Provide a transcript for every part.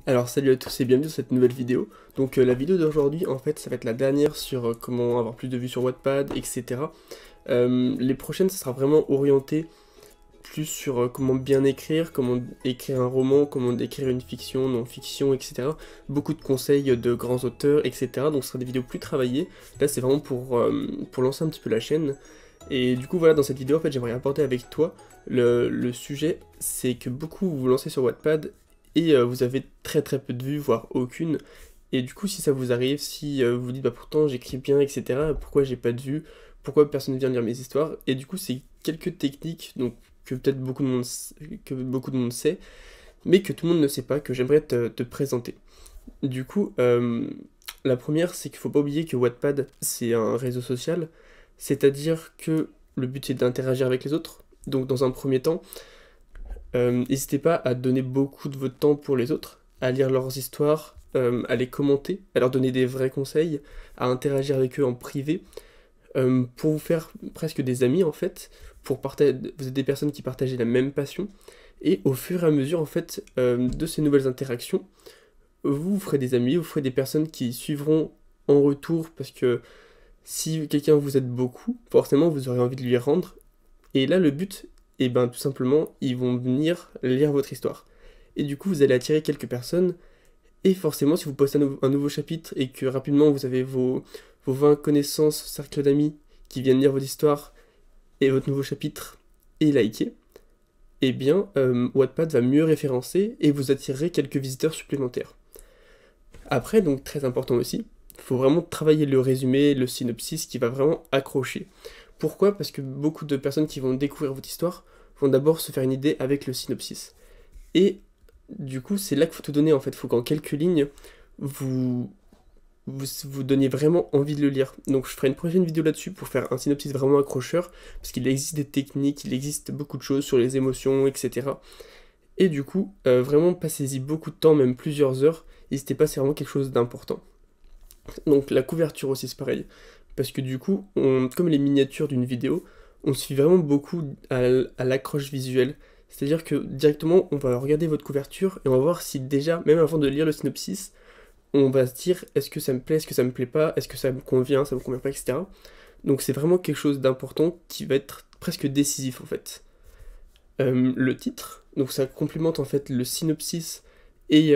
Alors salut à tous et bienvenue dans cette nouvelle vidéo. Donc la vidéo d'aujourd'hui en fait ça va être la dernière sur comment avoir plus de vues sur Wattpad, etc. Les prochaines ça sera vraiment orienté plus sur comment bien écrire, comment écrire un roman, comment écrire une fiction, non-fiction, etc. Beaucoup de conseils de grands auteurs, etc. Donc ce sera des vidéos plus travaillées. Là c'est vraiment pour lancer un petit peu la chaîne. Et du coup voilà, dans cette vidéo en fait j'aimerais aborder avec toi le sujet, c'est que beaucoup vous vous lancez sur Wattpad et vous avez très peu de vues, voire aucune. Et du coup si ça vous arrive, si vous vous dites bah pourtant j'écris bien, etc. Pourquoi j'ai pas de vues, pourquoi personne ne vient lire mes histoires. Et du coup c'est quelques techniques donc que peut-être beaucoup de monde sait, mais que tout le monde ne sait pas, que j'aimerais te présenter. Du coup, la première, c'est qu'il faut pas oublier que Wattpad, c'est un réseau social, c'est-à-dire que le but c'est d'interagir avec les autres. Donc dans un premier temps, n'hésitez pas à donner beaucoup de votre temps pour les autres, à lire leurs histoires, à les commenter, à leur donner des vrais conseils, à interagir avec eux en privé, pour vous faire presque des amis en fait, pour partager, vous êtes des personnes qui partagent la même passion, et au fur et à mesure en fait de ces nouvelles interactions, vous ferez des amis, vous ferez des personnes qui suivront en retour, parce que si quelqu'un vous aide beaucoup, forcément vous aurez envie de lui rendre, et là le but, et ben tout simplement, ils vont venir lire votre histoire. Et du coup vous allez attirer quelques personnes, et forcément si vous postez un nouveau chapitre, et que rapidement vous avez vos 20 connaissances, cercle d'amis, qui viennent lire votre histoire, et votre nouveau chapitre, et liker, eh bien Wattpad va mieux référencer, et vous attirerez quelques visiteurs supplémentaires. Après, donc très important aussi, il faut vraiment travailler le résumé, le synopsis qui va vraiment accrocher. Pourquoi? Parce que beaucoup de personnes qui vont découvrir votre histoire vont d'abord se faire une idée avec le synopsis. Et du coup, c'est là qu'il faut tout donner en fait. Il faut qu'en quelques lignes, vous, vous donniez vraiment envie de le lire. Donc je ferai une prochaine vidéo là-dessus pour faire un synopsis vraiment accrocheur, parce qu'il existe des techniques, il existe beaucoup de choses sur les émotions, etc. Et du coup, vraiment passez-y beaucoup de temps, même plusieurs heures. N'hésitez pas, c'est vraiment quelque chose d'important. Donc la couverture aussi c'est pareil, parce que du coup, comme les miniatures d'une vidéo, on se fie vraiment beaucoup à l'accroche visuelle. C'est-à-dire que directement, on va regarder votre couverture et on va voir si déjà, même avant de lire le synopsis, on va se dire est-ce que ça me plaît, est-ce que ça me plaît pas, est-ce que ça me convient pas, etc. Donc c'est vraiment quelque chose d'important qui va être presque décisif en fait. Le titre, donc ça complémente en fait le synopsis et,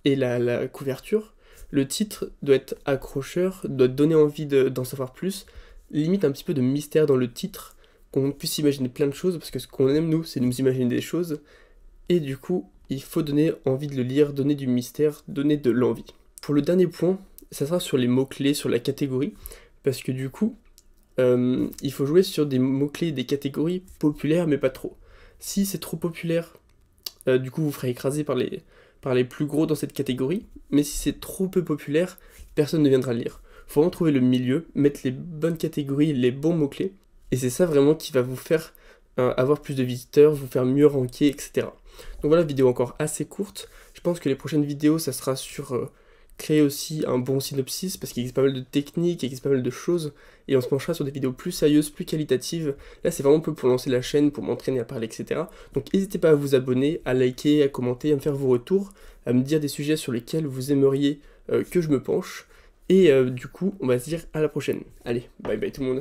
la couverture. Le titre doit être accrocheur, doit donner envie d'en savoir plus, limite un petit peu de mystère dans le titre, qu'on puisse imaginer plein de choses, parce que ce qu'on aime nous, c'est nous imaginer des choses, et du coup, il faut donner envie de le lire, donner du mystère, donner de l'envie. Pour le dernier point, ça sera sur les mots-clés, sur la catégorie, parce que du coup, il faut jouer sur des mots-clés, des catégories populaires, mais pas trop. Si c'est trop populaire, du coup vous ferez écraser par les plus gros dans cette catégorie, mais si c'est trop peu populaire, personne ne viendra le lire. Faut vraiment trouver le milieu, mettre les bonnes catégories, les bons mots-clés, et c'est ça vraiment qui va vous faire avoir plus de visiteurs, vous faire mieux ranker, etc. Donc voilà, vidéo encore assez courte. Je pense que les prochaines vidéos, ça sera sur créer aussi un bon synopsis, parce qu'il existe pas mal de techniques, il existe pas mal de choses, et on se penchera sur des vidéos plus sérieuses, plus qualitatives. Là, c'est vraiment un peu pour lancer la chaîne, pour m'entraîner à parler, etc. Donc n'hésitez pas à vous abonner, à liker, à commenter, à me faire vos retours, à me dire des sujets sur lesquels vous aimeriez que je me penche. Et du coup, on va se dire à la prochaine. Allez, bye bye tout le monde.